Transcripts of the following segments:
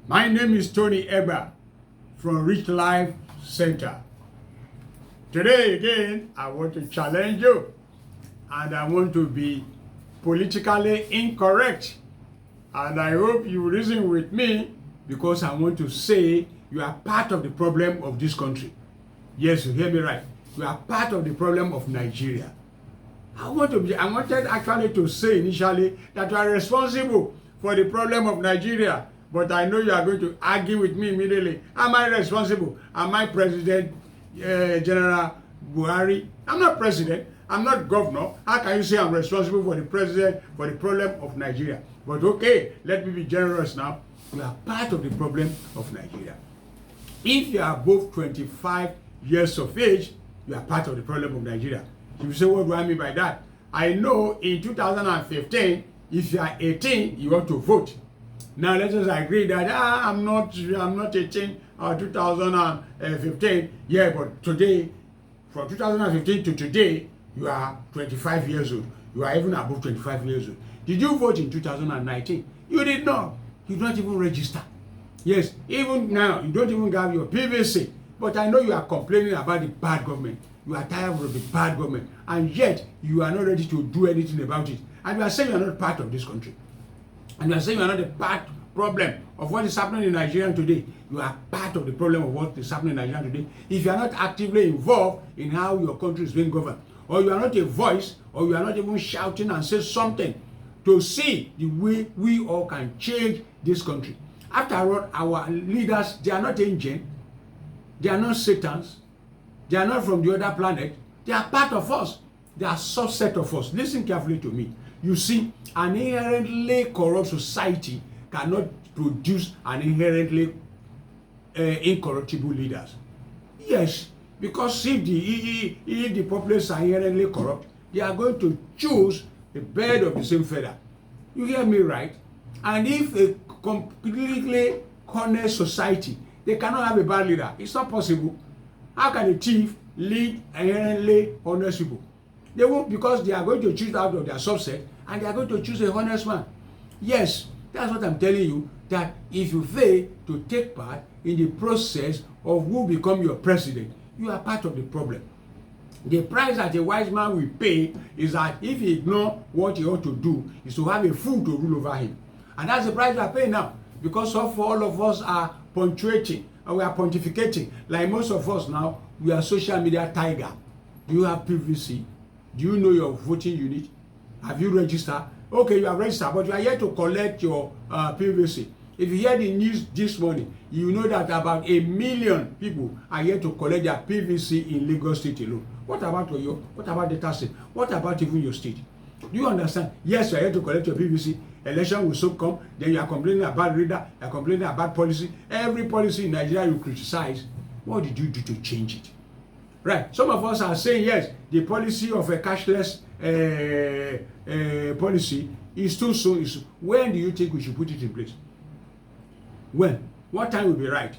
My name is Tony Eber from Rich Life Center. Today again, I want to challenge you and I want to be politically incorrect. And I hope you reason with me because I want to say you are part of the problem of this country. Yes, you hear me right. You are part of the problem of Nigeria. I wanted actually to say initially that you are responsible for the problem of Nigeria. But I know you are going to argue with me immediately. Am I responsible? Am I President General Buhari? I'm not president. I'm not governor. How can you say I'm responsible for the president, for the problem of Nigeria? But okay, let me be generous now. You are part of the problem of Nigeria. If you are above 25 years of age, you are part of the problem of Nigeria. You say, what do I mean by that? I know in 2015, if you are 18, you want to vote. Now let us agree that I'm not 18 or 2015. Yeah, but today, from 2015 to today, you are 25 years old. You are even above 25 years old. Did you vote in 2019? You did not. You don't even register. Yes, even now, you don't even have your PVC. But I know you are complaining about the bad government. You are tired of the bad government. And yet, you are not ready to do anything about it. And you are saying you are not part of this country. And you are saying you are not a part problem of what is happening in Nigeria today. You are part of the problem of what is happening in Nigeria today. If you are not actively involved in how your country is being governed, or you are not a voice, or you are not even shouting and say something to see the way we all can change this country. After all, our leaders, they are not angels, they are not satans, they are not from the other planet, they are part of us. They are a subset of us. Listen carefully to me. You see, an inherently corrupt society cannot produce an inherently incorruptible leaders. Yes, because if the populace are inherently corrupt, they are going to choose a bird of the same feather. You hear me right? And if a completely honest society, they cannot have a bad leader. It's not possible. How can a thief lead inherently honest people? They won't, because they are going to choose out of their subset and they are going to choose a honest man. Yes, that's what I'm telling you, that if you fail to take part in the process of who become your president, you are part of the problem. The price that a wise man will pay is that if he ignores what he ought to do, is to have a fool to rule over him. And that's the price we are paying now, because of all of us are punctuating and we are pontificating. Like most of us now, we are social media tiger. Do you have PVC? Do you know your voting unit? Have you registered? Okay, you have registered, but you are here to collect your PVC. If you hear the news this morning, you know that about 1 million people are here to collect their PVC in Lagos State alone. What about Oyo? What about Delta State? What about even your state? Do you understand? Yes, you are here to collect your PVC. Election will soon come. Then you are complaining about reader. You are complaining about policy. Every policy in Nigeria you criticize. What did you do to change it? Right. Some of us are saying, yes, the policy of a cashless policy is too soon. When do you think we should put it in place? When? What time will be right?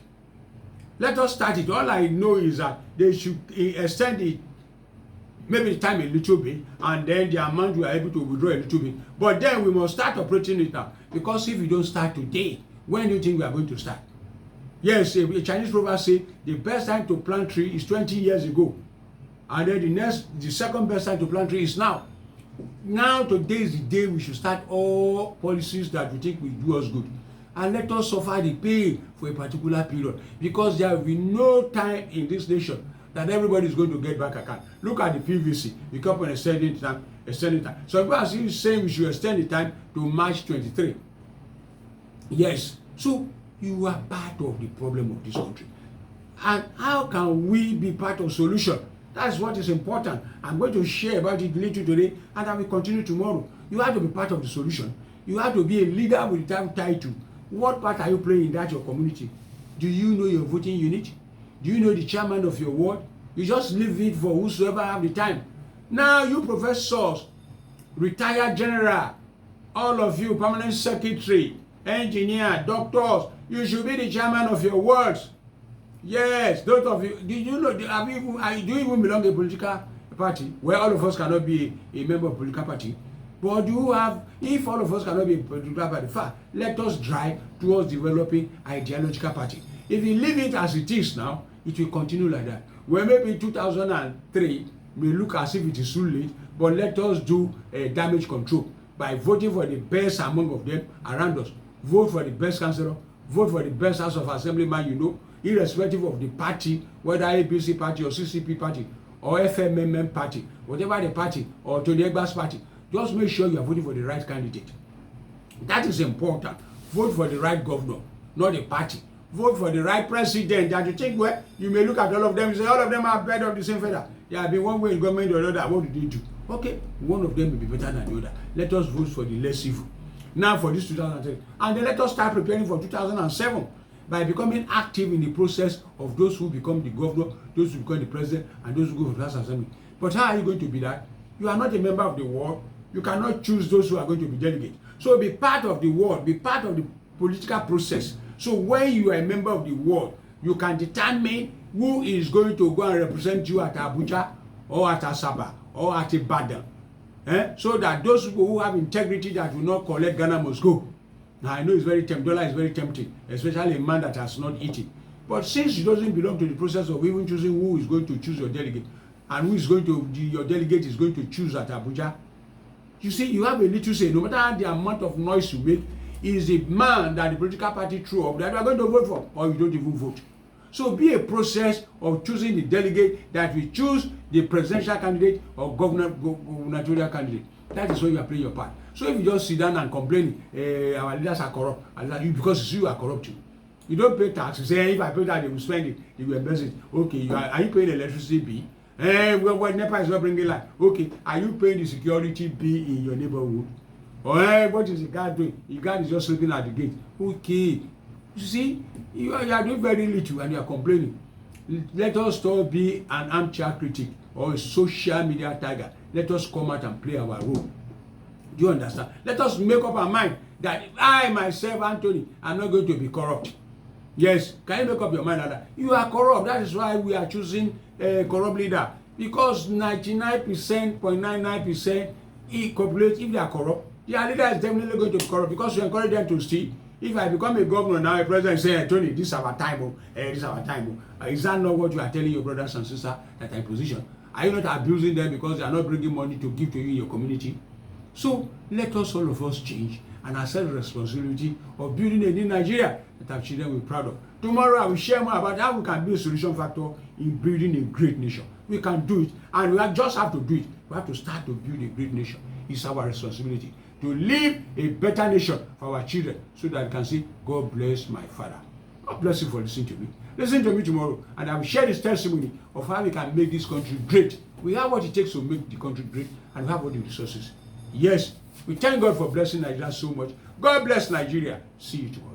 Let us start it. All I know is that they should extend it, maybe the time a little bit, and then the amount we are able to withdraw a little bit. But then we must start operating it now. Because if we don't start today, when do you think we are going to start? Yes, a Chinese proverb says the best time to plant tree is 20 years ago. And then the second best time to plant tree is now. Now, today is the day we should start all policies that we think will do us good. And let us suffer the pain for a particular period. Because there will be no time in this nation that everybody is going to get back account. Look at the PVC. We keep on extending time. So people are saying we should extend the time to March 23. Yes. So you are part of the problem of this country. And how can we be part of the solution? That's what is important. I'm going to share about it little today, and I will continue tomorrow. You have to be part of the solution. You have to be a leader with that title. What part are you playing in that your community? Do you know your voting unit? Do you know the chairman of your ward? You just leave it for whosoever have the time. Now you professors, retired general, all of you, permanent secretary, engineer, doctors, you should be the chairman of your wards. Yes, those of you, do you know, do you even belong to a political party? Where all of us cannot be a member of a political party. But you have, if all of us cannot be particular by the fact, let us drive towards developing ideological party. If you leave it as it is now, it will continue like that. Well, maybe 2003 may look as if it is too late, but let us do damage control by voting for the best among of them around us. Vote for the best councillor, vote for the best House of Assemblyman you know, irrespective of the party, whether APC party or CCP party or FMMM party, whatever the party, or Tony Egba's party. Just make sure you are voting for the right candidate. That is important. Vote for the right governor, not the party. Vote for the right president. That you think, well, you may look at all of them and say all of them are bed of the same feather. They have been one way in government or another. What did they do? Okay, one of them will be better than the other. Let us vote for the less evil. Now for this 2003. And then let us start preparing for 2007 by becoming active in the process of those who become the governor, those who become the president, and those who go for the House Assembly. But how are you going to be that? You are not a member of the ward. You cannot choose those who are going to be delegates. So be part of the ward, be part of the political process. So when you are a member of the ward, you can determine who is going to go and represent you at Abuja or at Asaba or at Ibadan. So that those people who have integrity that will not collect Ghana must go. Now I know it's very tempting, dollar is very tempting, especially a man that has not eaten. But since it doesn't belong to the process of even choosing who is going to choose your delegate and who is going to, your delegate is going to choose at Abuja, you see, you have a little say. No matter the amount of noise you make, is the man that the political party threw up that you are going to vote for, or you don't even vote. So be a process of choosing the delegate that will choose the presidential candidate or gubernatorial candidate. That is when you are playing your part. So if you just sit down and complain, our leaders are corrupt, because you are corrupt too. You don't pay tax. You say, hey, if I pay tax, they will spend it, they will invest it. Okay, are you paying electricity bill? Well, NEPA is not bringing light. Okay, are you paying the security bill in your neighborhood? Or what is the guard doing? The guard is just sleeping at the gate. Okay, you see, you are doing very little and you are complaining. Let us stop be an armchair critic or a social media tiger. Let us come out and play our role. Do you understand? Let us make up our mind that I myself, Anthony, am not going to be corrupt. Yes, can you make up your mind that you are corrupt? That is why we are choosing a corrupt leader, because 99.99% populate, if they are corrupt, their leader is definitely going to be corrupt, because you encourage them to steal. If I become a governor now, a president say, hey, Tony, this is our time, this is our time. Is that not what you are telling your brothers and sisters that are in position? Are you not abusing them because they are not bringing money to give to you in your community? So let us, all of us, change and accept the responsibility of building a new Nigeria that our children will be proud of. Tomorrow I will share more about how we can be a solution factor in building a great nation. We can do it, and we just have to do it. We have to start to build a great nation. It's our responsibility to leave a better nation for our children, so that we can say, God bless my father. God bless you for listening to me. Listen to me tomorrow, and I will share this testimony of how we can make this country great. We have what it takes to make the country great, and we have all the resources. Yes, we thank God for blessing Nigeria so much. God bless Nigeria. See you tomorrow.